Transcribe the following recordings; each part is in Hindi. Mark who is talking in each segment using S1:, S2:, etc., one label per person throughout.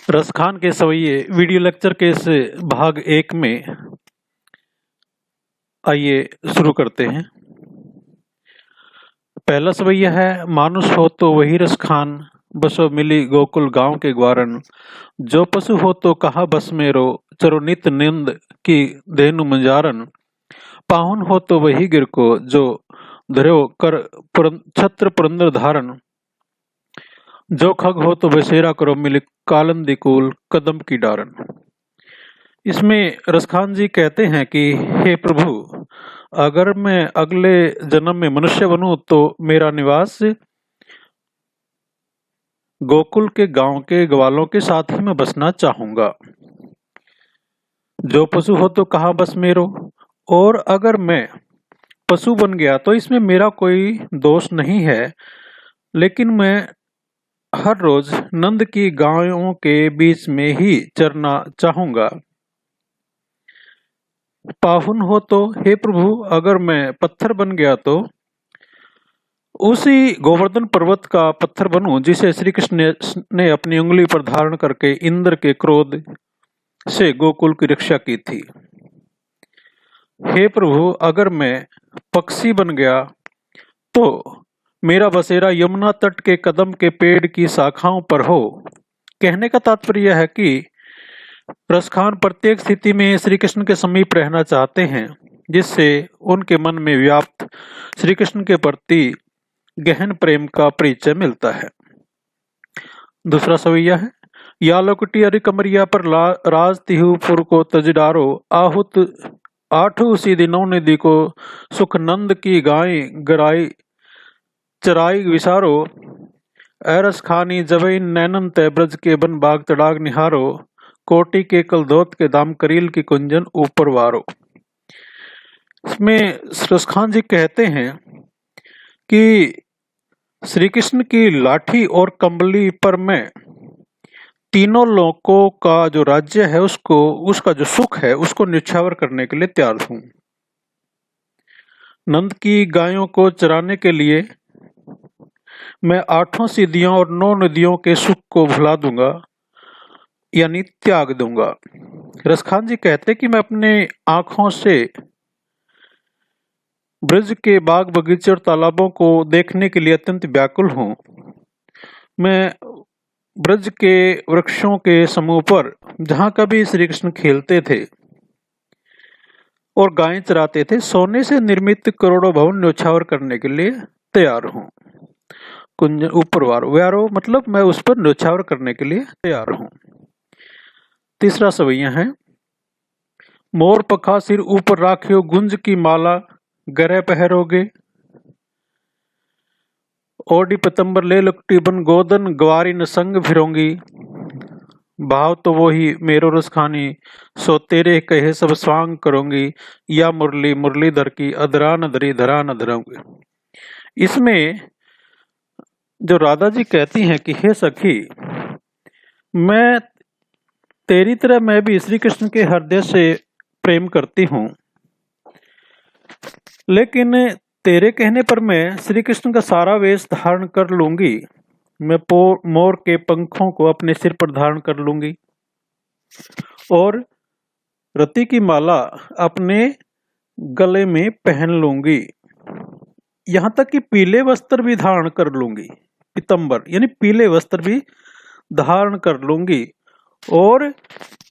S1: रसखान के सवैये वीडियो लेक्चर के इस भाग 1 में आइए शुरू करते हैं। पहला सवैया है, मानुष हो तो वही रसखान, बसो मिली गोकुल गांव के ग्वारन। जो पशु हो तो कहा बस मेरो, चरो नित निंद की धेनु मंजारन। पाहुन हो तो वही गिर को, जो धर्यो कर छत्र पुरंदर धारण। जो खग हो तो बसेरा करो, मिले कालंदी कूल कदम की डारन। इसमें रसखान जी कहते हैं कि हे प्रभु, अगर मैं अगले जन्म में मनुष्य बनूं तो मेरा निवास गोकुल के गांव के ग्वालों के साथ ही मैं बसना चाहूंगा। जो पशु हो तो कहा बस मेरो, और अगर मैं पशु बन गया तो इसमें मेरा कोई दोष नहीं है, लेकिन मैं हर रोज नंद की गायों के बीच में ही चरना चाहूंगा। पाहुन हो तो हे प्रभु, अगर मैं पत्थर बन गया तो उसी गोवर्धन पर्वत का पत्थर बनूं जिसे श्री कृष्ण ने अपनी उंगली पर धारण करके इंद्र के क्रोध से गोकुल की रक्षा की थी। हे प्रभु, अगर मैं पक्षी बन गया तो मेरा बसेरा यमुना तट के कदम के पेड़ की शाखाओं पर हो। कहने का तात्पर्य यह है कि रसखान प्रत्येक स्थिति में श्री कृष्ण के समीप रहना चाहते हैं, जिससे उनके मन में व्याप्त श्री कृष्ण के प्रति गहन प्रेम का परिचय मिलता है। दूसरा सवैया है, या लोकटी अरि कमरिया पर राज तिहुपुर को तजडारो। आहुत आठु उसी दिनों निधि को, सुख नंद की गाय गराई चराई विसारो। ऐरस खानी जबई नैनन तय ब्रज के बन बाग तड़ाग निहारो। कोटि के कलधोत के दाम करील की कुंजन ऊपर वारो। इसमें रसखान जी कहते हैं कि श्री कृष्ण की लाठी और कंबली पर मैं तीनों लोकों का जो राज्य है उसका जो सुख है उसको न्यौछावर करने के लिए तैयार हूं। नंद की गायों को चराने के लिए मैं 8 सिद्धियों और 9 नदियों के सुख को भुला दूंगा, यानी त्याग दूंगा। रसखान जी कहते कि मैं अपने आंखों से ब्रज के बाग बगीचे और तालाबों को देखने के लिए अत्यंत व्याकुल हूं। मैं ब्रज के वृक्षों के समूह पर जहां कभी श्री कृष्ण खेलते थे और गायें चराते थे, सोने से निर्मित करोड़ों भवन न्यौछावर करने के लिए तैयार हूं। कुंज ऊपर वारो मतलब मैं उस पर न्यौछावर करने के लिए तैयार हूं। तीसरा सवैया है, मोर पखा सिर ऊपर राखियो, गुंज की माला गरे पहरोगे। ओडी पतंबर ले लुकटी बन, गोदन गवारी न संग फिरोंगी। भाव तो वो ही मेरो रसखानी, सो तेरे कहे सब स्वांग करूंगी। या मुरली मुरलीधर की, अधरा न धरी धरा न धरूंगी। इसमें जो राधा जी कहती हैं कि हे सखी, मैं तेरी तरह मैं भी श्री कृष्ण के हृदय से प्रेम करती हूँ, लेकिन तेरे कहने पर मैं श्री कृष्ण का सारा वेश धारण कर लूंगी। मैं मोर के पंखों को अपने सिर पर धारण कर लूंगी और रति की माला अपने गले में पहन लूंगी। यहां तक कि पीले वस्त्र भी धारण कर लूंगी, पीतंबर यानी पीले वस्त्र भी धारण कर लूंगी, और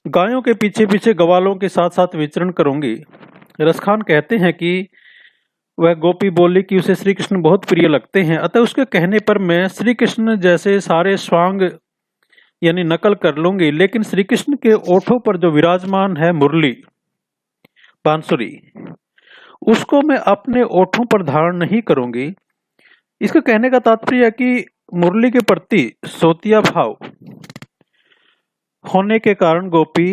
S1: गायों के पीछे पीछे ग्वालों के साथ साथ विचरण करूंगी। रसखान कहते हैं कि वह गोपी बोली कि उसे श्री कृष्ण बहुत प्रिय लगते हैं, अतः उसके कहने पर मैं श्री कृष्ण जैसे सारे स्वांग यानी नकल कर लूंगी, लेकिन श्री कृष्ण के ओठों पर जो विराजमान है मुरली बांसुरी, उसको मैं अपने ओठों पर धारण नहीं करूंगी। इसका कहने का तात्पर्य है कि मुरली के प्रति सोतिया भाव होने के कारण गोपी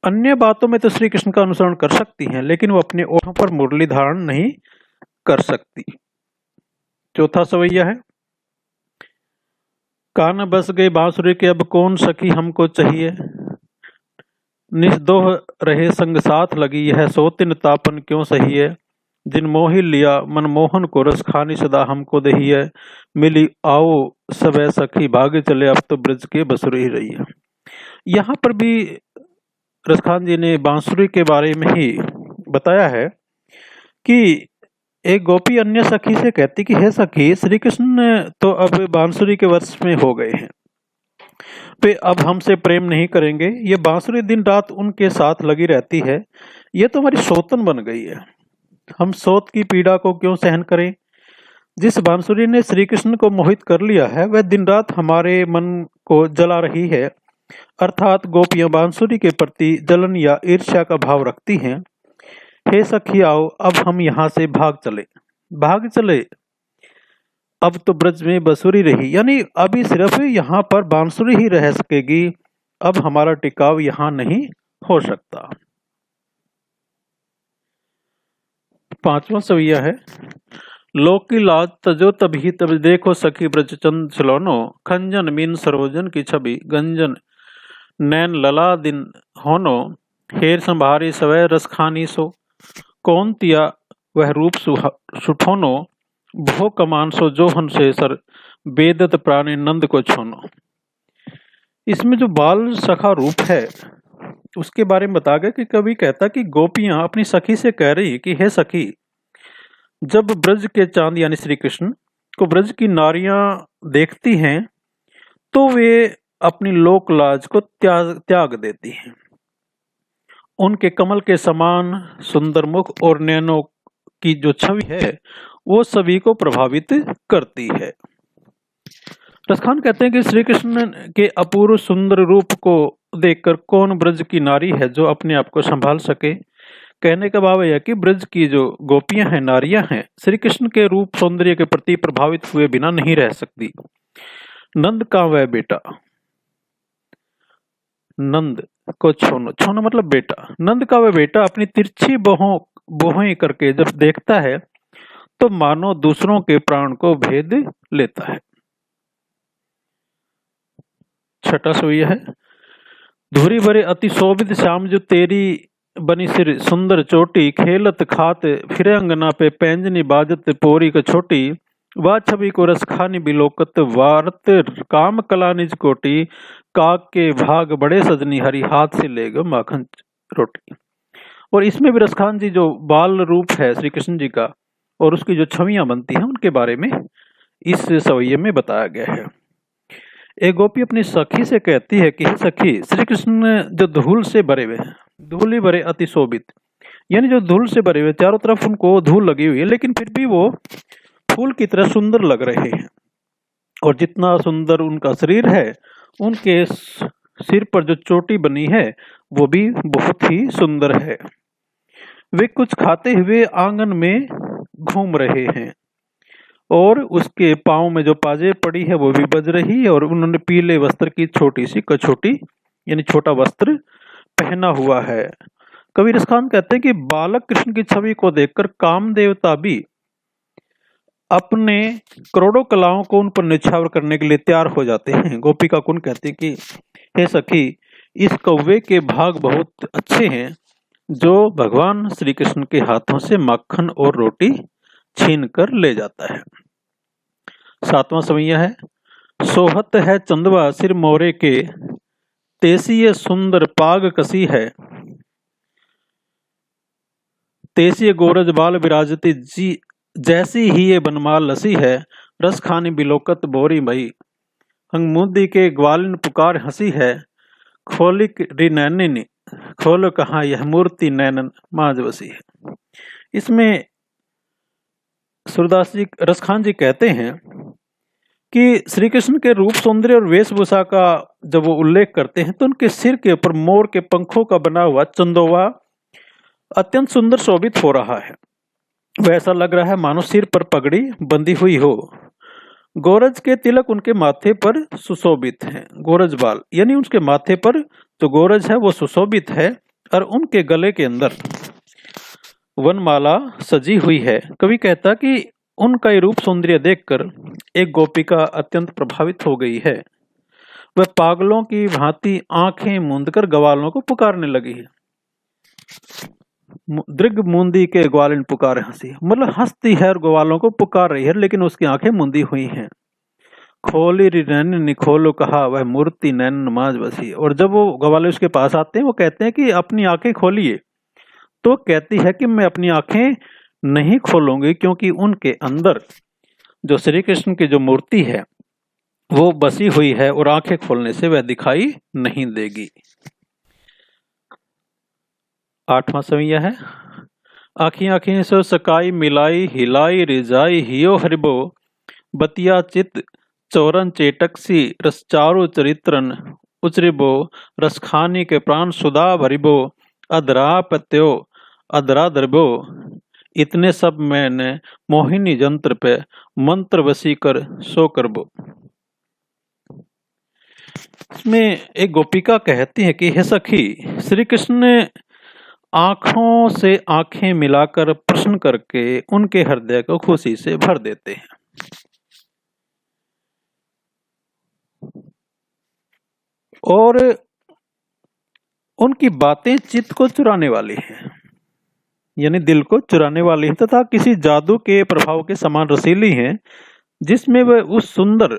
S1: अन्य बातों में तो श्री कृष्ण का अनुसरण कर सकती हैं, लेकिन वो अपने ओठों पर मुरली धारण नहीं कर सकती। चौथा सवैया है, कान बस गए बांसुरी के अब कौन सखी हमको चाहिए, निस्दोह रहे संग साथ लगी यह सोतिन तापन क्यों सही है, जिन मोहि लिया मनमोहन को रस खानी सदा हमको दही है, मिली आओ सब सखी भागे चले अब तो ब्रज के बसुर ही रही है। यहाँ पर भी रसखान जी ने बांसुरी के बारे में ही बताया है कि एक गोपी अन्य सखी से कहती कि हे सखी, श्री कृष्ण तो अब बांसुरी के वश में हो गए हैं, वे अब हमसे प्रेम नहीं करेंगे, ये बांसुरी दिन रात उनके साथ लगी रहती है, ये तो हमारी सौतन बन गई है, हम सौत की पीड़ा को क्यों सहन करें। जिस बांसुरी ने श्री कृष्ण को मोहित कर लिया है वह दिन रात हमारे मन को जला रही है, अर्थात गोपियां बांसुरी के प्रति जलन या ईर्ष्या का भाव रखती हैं। हे सखी आओ अब हम यहाँ से भाग चले, अब तो ब्रज में बंसुरी रही, यानी अभी सिर्फ यहाँ पर बांसुरी ही रह सकेगी, अब हमारा टिकाव यहाँ नहीं हो सकता। पांचवा सविया है, लोक की लाज तजो तभी तब देखो सखी ब्रज चंद सलोनो, खंजन मीन सरोजन की छवि गंजन नैन लला दिन होनो, हेर संभारी सवै रस खानी सो, कौन तिया वह रूप सुठोनो, भो कमान सो जोहन से सर बेदत प्राणी नंद को छोनो। इसमें जो बाल सखा रूप है उसके बारे में बता गया कि कवि कहता कि गोपियां अपनी सखी से कह रही कि हे सखी, जब ब्रज के चांद यानी श्री कृष्ण को ब्रज की नारियां देखती हैं तो वे अपनी लोक लाज को त्याग देती हैं, उनके कमल के समान सुंदर मुख और नैनों की जो छवि है वो सभी को प्रभावित करती है। रसखान कहते हैं कि श्री कृष्ण के अपूर्व सुंदर रूप को देखकर कौन ब्रज की नारी है जो अपने आप को संभाल सके। कहने का भाव यह कि ब्रज की जो गोपियां हैं, नारियां हैं, श्री कृष्ण के रूप सौंदर्य के प्रति प्रभावित हुए बिना नहीं रह सकती। नंद का वह बेटा, नंद को छोनो मतलब बेटा, नंद का वह बेटा अपनी तिरछी बोहें करके जब देखता है तो मानो दूसरों के प्राण को भेद लेता है। छठा सोया है, धुरी भरे अति शोभित श्याम जो तेरी बनी सिर सुंदर चोटी, खेलत खात फिरे अंगना पे पैंजनी बाजत पोरी का छोटी, वह छवि को रस खानी बिलोकत वारत काम कला निज कोटी, काक के भाग बड़े सजनी हरी हाथ से ले गो माखन रोटी। और इसमें भी रसखान जी जो बाल रूप है श्री कृष्ण जी का और उसकी जो छवियां बनती हैं उनके बारे में इस सवैये में बताया गया है। एक गोपी अपनी सखी से कहती है कि सखी, श्री कृष्ण जो धूल से भरे हुए हैं, धूली भरे अति शोभित, यानी जो धूल से भरे हुए, चारों तरफ उनको धूल लगी हुई है लेकिन फिर भी वो फूल की तरह सुंदर लग रहे हैं, और जितना सुंदर उनका शरीर है उनके सिर पर जो चोटी बनी है वो भी बहुत ही सुंदर है। वे कुछ खाते हुए आंगन में घूम रहे हैं और उसके पांव में जो पाजे पड़ी है वो भी बज रही है, और उन्होंने पीले वस्त्र की छोटी सी कछोटी यानी छोटा वस्त्र पहना हुआ है। कवि रसखान कहते हैं कि बालक कृष्ण की छवि को देखकर काम देवता भी अपने करोड़ों कलाओं को उन पर निछावर करने के लिए तैयार हो जाते हैं। गोपिका कुन कहते हैं कि हे सखी, इस कौवे के भाग बहुत अच्छे हैं जो भगवान श्री कृष्ण के हाथों से माखन और रोटी छीन कर ले जाता है। सातवां सवैया है, सोहत है चंदवा सिर मोरे के, तेसी ये सुंदर पाग कसी है, तेसी गोरज बाल विराजती जी जैसी ही ये बनमाल लसी है, रस खानी बिलोकत बोरी मई, हंग मुद्दी के ग्वालिन पुकार हंसी है, खोलिक रिनैनी खोलो कहाँ यह मूर्ति नैनन माजवसी है। इसमें सूरदास जी रसखान जी कहते हैं कि श्री कृष्ण के रूप सौंदर्य और वेशभूषा का जब वो उल्लेख करते हैं तो उनके सिर के ऊपर मोर के पंखों का बना हुआ चंदोवा अत्यंत सुंदर शोभित हो रहा है। वैसा लग रहा है मानो सिर पर पगड़ी बंधी हुई हो। गोरज के तिलक उनके माथे पर सुशोभित हैं, गोरज बाल यानी उसके माथे पर जो गोरज है वो सुशोभित है, और उनके गले के अंदर वनमाला सजी हुई है। कवि कहता कि उनका ये रूप सौंदर्य देखकर एक गोपिका अत्यंत प्रभावित हो गई है। वह पागलों की भांति आंखें मूंदकर ग्वालों को पुकारने लगी है। दृग मूंदी के ग्वालिन पुकारे हंसी, मतलब हंसती है और ग्वालों को पुकार रही है, लेकिन उसकी आंखें मूंदी हुई हैं। खोली नैन निखोलो कहा, वह मूर्ति नैन नमाज बसी। और जब वो ग्वाले उसके पास आते हैं, वो कहते हैं कि अपनी आंखें खोलिए, तो कहती है कि मैं अपनी आंखें नहीं खोलूंगी, क्योंकि उनके अंदर जो श्री कृष्ण की जो मूर्ति है वो बसी हुई है और आंखें खोलने से वह दिखाई नहीं देगी। 8वां सवैया है। आखी आखी सो सकाई मिलाई हिलाई रिजाई हियो हरिबो, बतिया चित चौरन चेटकसी रसचारु चरित्रन उचरिबो, रसखानी के प्राण सुधा भरिबो, अधरा पत्यो अधरा दरबो, इतने सब मैंने मोहिनी जंत्र पे मंत्र वसी कर सो करबो। इसमें एक गोपिका कहती है कि हे सखी, श्री कृष्ण ने आंखों से आंखें मिलाकर प्रश्न करके उनके हृदय को खुशी से भर देते हैं। और उनकी बातें चित्त को चुराने वाली हैं, यानी दिल को चुराने वाली है, तथा किसी जादू के प्रभाव के समान रसीली हैं, जिसमें वह उस सुंदर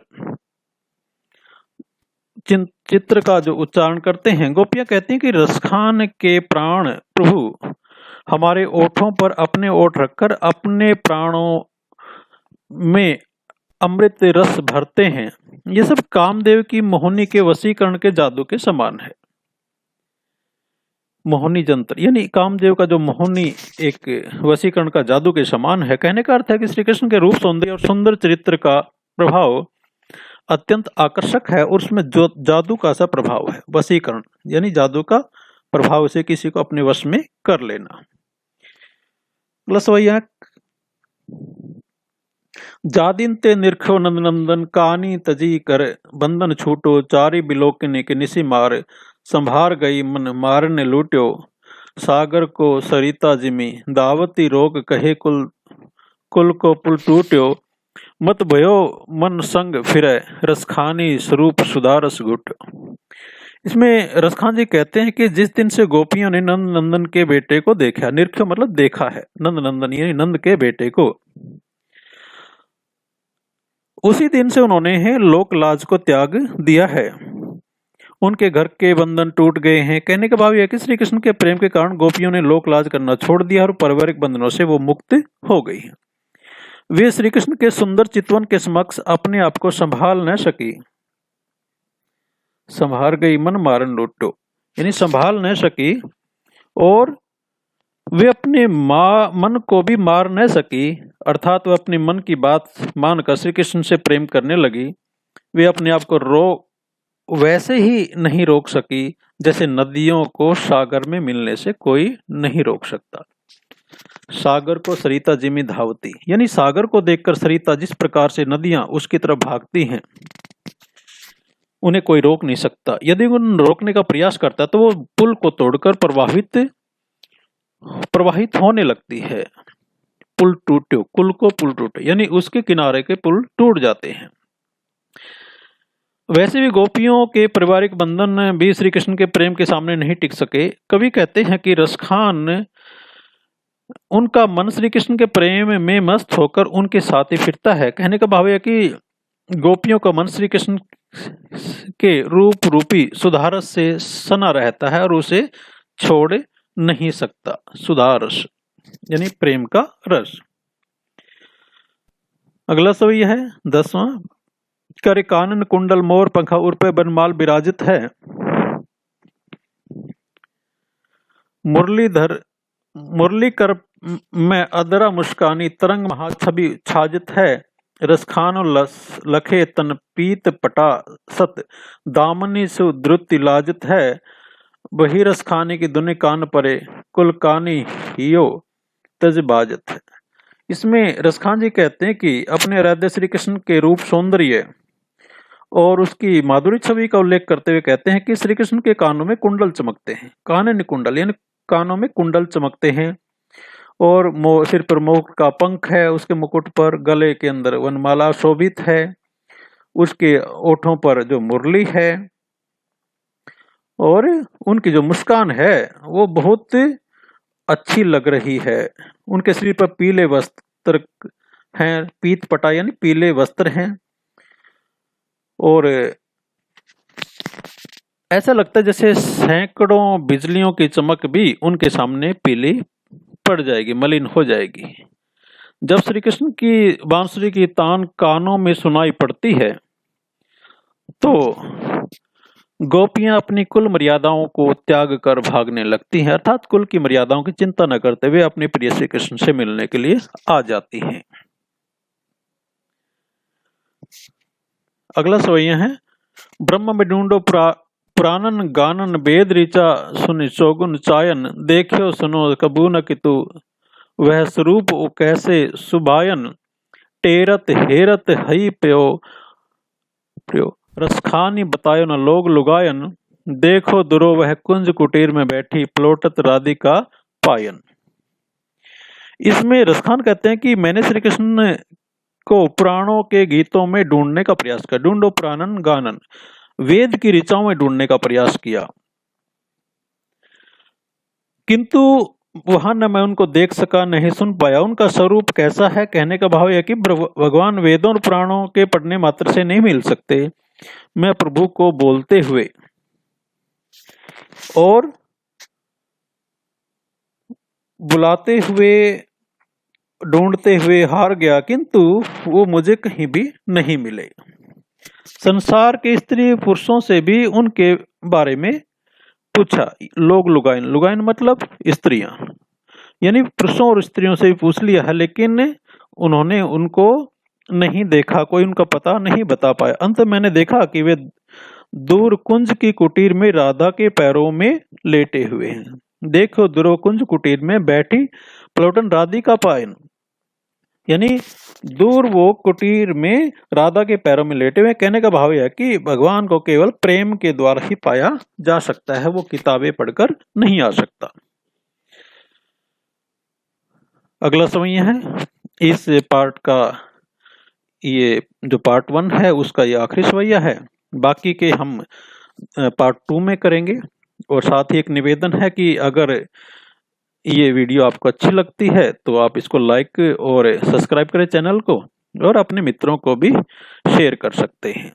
S1: चित्र का जो उच्चारण करते हैं। गोपियां कहती हैं कि रसखान के प्राण प्रभु हमारे ओठों पर अपने ओठ रखकर अपने प्राणों में अमृत रस भरते हैं। ये सब कामदेव की मोहिनी के वशीकरण के जादू के समान है। मोहिनी जंत्र यानी कामदेव का जो मोहिनी एक वशीकरण का जादू के समान है। कहने का अर्थ है कि श्री कृष्ण के रूप सौंदर्य और सुंदर चरित्र का प्रभाव अत्यंत आकर्षक है, और उसमें जो जादू का सा प्रभाव है, वशीकरण यानी जादू का प्रभाव से किसी को अपने वश में कर लेना। प्लस वही जादिन ते निरखो नंद नंदन, कानी तजी कर बंधन छूटो, चारी बिलोकने के निसी मार, संभार गई मन मारने लूट्यो, सागर को सरिता जिमी, दावती रोग कहे कुल कुल को पुल टूट्यो, मत भयो मन संग फिरे, रसखानी स्वरूप सुधारस गुट। इसमें रसखान जी कहते हैं कि जिस दिन से गोपियों ने नंद नंदन के बेटे को देखा, निरख्यो मतलब देखा है, नंद नंदन यानी नंद के बेटे को, उसी दिन से उन्होंने है लोक लाज को त्याग दिया है। उनके घर के बंधन टूट गए हैं। कहने का भाव यह है कि श्री कृष्ण के प्रेम के कारण गोपियों ने लोक लाज करना छोड़ दिया और पारिवारिक बंधनों से वो मुक्त हो गई हैं। वे श्री कृष्ण के सुंदर चितवन के समक्ष अपने आप को संभाल न सकी। संभार गई मन मारन लूटो यानी संभाल न सकी, और वे अपने मन को भी मार न सकी, अर्थात वह अपने मन की बात मानकर श्री कृष्ण से प्रेम करने लगी। वे अपने आप को वैसे ही नहीं रोक सकी जैसे नदियों को सागर में मिलने से कोई नहीं रोक सकता। सागर को सरिता जिमी धावती यानी सागर को देखकर सरिता जिस प्रकार से नदियां उसकी तरफ भागती हैं, उन्हें कोई रोक नहीं सकता। यदि उन रोकने का प्रयास करता तो वो पुल को तोड़कर प्रवाहित होने लगती है। पुल टूटो, कुल को पुल टूटे यानी उसके किनारे के पुल टूट जाते हैं। वैसे भी गोपियों के पारिवारिक बंधन भी श्री कृष्ण के प्रेम के सामने नहीं टिक सके। कवि कहते हैं कि रसखान उनका मन श्री कृष्ण के प्रेम में मस्त होकर उनके साथ ही फिरता है। कहने का भाव है कि गोपियों का मन श्री कृष्ण के रूप रूपी सुधारस से सना रहता है और उसे छोड़ नहीं सकता। सुधारस यानी प्रेम का रस। अगला सवैया है 10वां। कर कानन कुंडल मोर पंखा उर पे बनमाल विराजित है, मुरलीधर मुरली कर में अदरा मुस्कानी तरंग महाछवि छाजित है, रसखान लखे तन पीत पटा सत, दामनी सुद्रुति लाजित है, वही रसखानी की दुनि कान परे, कुल कानी हियो तज बाजत है। इसमें रसखान जी कहते हैं कि अपने आराध्य श्री कृष्ण के रूप सौंदर्य और उसकी माधुरी छवि का उल्लेख करते हुए कहते हैं कि श्री कृष्ण के कानों में कुंडल चमकते हैं। कानन कुंडल यानी कानों में कुंडल चमकते हैं और सिर पर मोर का पंख है, उसके मुकुट पर गले के अंदर वनमाला शोभित है, उसके ओठों पर जो मुरली है और उनकी जो मुस्कान है वो बहुत अच्छी लग रही है। उनके शरीर पर पीले वस्त्र हैं, पीत पटा यानी पीले वस्त्र हैं, और ऐसा लगता है जैसे सैकड़ों बिजलियों की चमक भी उनके सामने पीली पड़ जाएगी, मलिन हो जाएगी। जब श्री कृष्ण की बांसुरी की तान कानों में सुनाई पड़ती है तो गोपियां अपनी कुल मर्यादाओं को त्याग कर भागने लगती हैं, अर्थात कुल की मर्यादाओं की चिंता न करते हुए अपने प्रिय श्री कृष्ण से मिलने के लिए आ जाती हैं। अगला सवैया है, ब्रह्म में ढूंढो पुराणन गानन वेद ऋचा सुनि चौगुन चायन, देखियो सुनो कबू न कितु वह स्वरूप कैसे सुभायन, टेरत हेरत हई प्यो प्यो रसखानी बतायो न लोग लुगायन, देखो दुरो वह कुंज कुटीर में बैठी प्लोटत राधिका पायन। इसमें रसखान कहते हैं कि मैंने श्री कृष्ण को पुराणों के गीतों में ढूंढने का प्रयास किया, ढूंढो पुराणन गानन, वेद की ऋचाओं में ढूंढने का प्रयास किया, किंतु वहां न मैं उनको देख सका, नहीं सुन पाया। उनका स्वरूप कैसा है, कहने का भाव यह कि भगवान वेदों और पुराणों के पढ़ने मात्र से नहीं मिल सकते, मैं प्रभु को बोलते हुए और बुलाते हुए ढूंढते हुए हार गया, किंतु वो मुझे कहीं भी नहीं मिले। संसार के स्त्री पुरुषों से भी उनके बारे में पूछा, लोग लुगाइन, लुगाइन मतलब स्त्रियां, यानी पुरुषों और स्त्रियों से भी पूछ लिया है, लेकिन उन्होंने उनको नहीं देखा, कोई उनका पता नहीं बता पाया। अंत मैंने देखा कि वे दूर कुंज की कुटीर में राधा के पैरों में लेटे हुए हैं, देखो दूर कुंज कुटीर में बैठी प्लोटन राधिका पायन, यानी दूर वो कुटीर में राधा के पैरों में लेटे हुए। कहने का भाव यह है कि भगवान को केवल प्रेम के द्वारा ही पाया जा सकता है, वो किताबें पढ़कर नहीं आ सकता। अगला समय है, इस पार्ट का ये जो पार्ट 1 है उसका ये आखिरी सवैया है, बाकी के हम पार्ट 2 में करेंगे। और साथ ही एक निवेदन है कि अगर ये वीडियो आपको अच्छी लगती है तो आप इसको लाइक और सब्सक्राइब करें चैनल को, और अपने मित्रों को भी शेयर कर सकते हैं।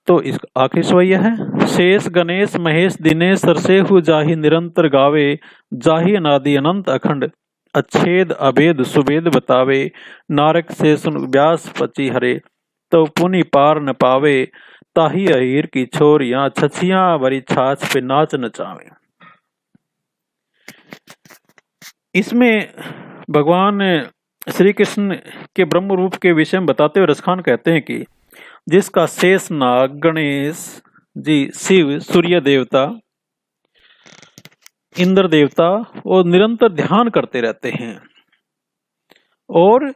S1: तो इस आखिरी सवैया है, शेष गणेश महेश दिनेश सरसेहु जाहि निरंतर गावे, जाहि अनादि अनंत अखंड अच्छेद अभेद सुभेद बतावे, नारक से सुन व्यास पची हरे, तो पुनि पार न पावे, ताही अहीर की छोरियां छछियां वरी छाछ पे नाच नचावे। इसमें भगवान श्री कृष्ण के ब्रह्म रूप के विषय में बताते हुए रसखान कहते हैं कि जिसका शेष नाग गणेश जी, शिव, सूर्य देवता, इंद्र देवता और निरंतर ध्यान करते रहते हैं, और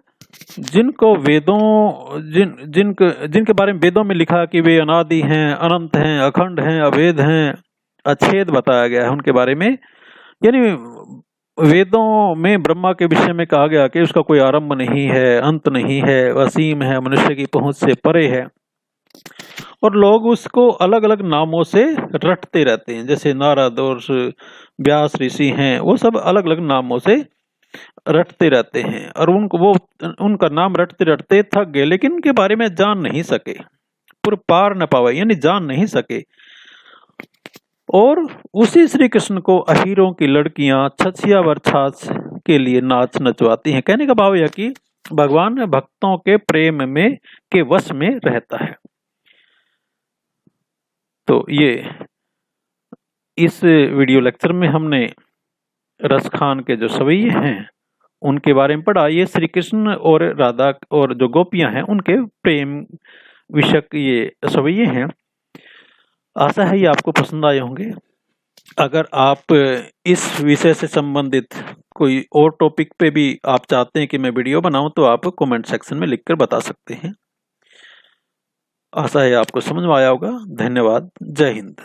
S1: जिनको वेदों जिनके बारे में वेदों में लिखा कि वे अनादि हैं, अनंत हैं, अखंड हैं, अभेद हैं, अच्छेद बताया गया है उनके बारे में, यानी वेदों में ब्रह्मा के विषय में कहा गया कि उसका कोई आरंभ नहीं है, अंत नहीं है, असीम है, मनुष्य की पहुंच से परे है, और लोग उसको अलग अलग नामों से रटते रहते हैं, जैसे नारद और व्यास ऋषि हैं, वो सब अलग अलग नामों से रटते रहते हैं, और उनका नाम रटते रटते थक गए, लेकिन उनके बारे में जान नहीं सके, पार न पावे यानी जान नहीं सके। और उसी श्री कृष्ण को अहीरों की लड़कियां छछिया वर छाछ के लिए नाच नचवाती हैं। कहने का भाव यह कि भगवान भक्तों के प्रेम में के वश में रहता है। तो ये इस वीडियो लेक्चर में हमने रसखान के जो सवैये हैं उनके बारे में पढ़ा। ये श्री कृष्ण और राधा और जो गोपियां हैं उनके प्रेम विषयक ये सवैये हैं। आशा है ये आपको पसंद आए होंगे। अगर आप इस विषय से संबंधित कोई और टॉपिक पे भी आप चाहते हैं कि मैं वीडियो बनाऊं तो आप कमेंट सेक्शन में लिखकर बता सकते हैं। आशा है आपको समझ में आया होगा। धन्यवाद। जय हिंद।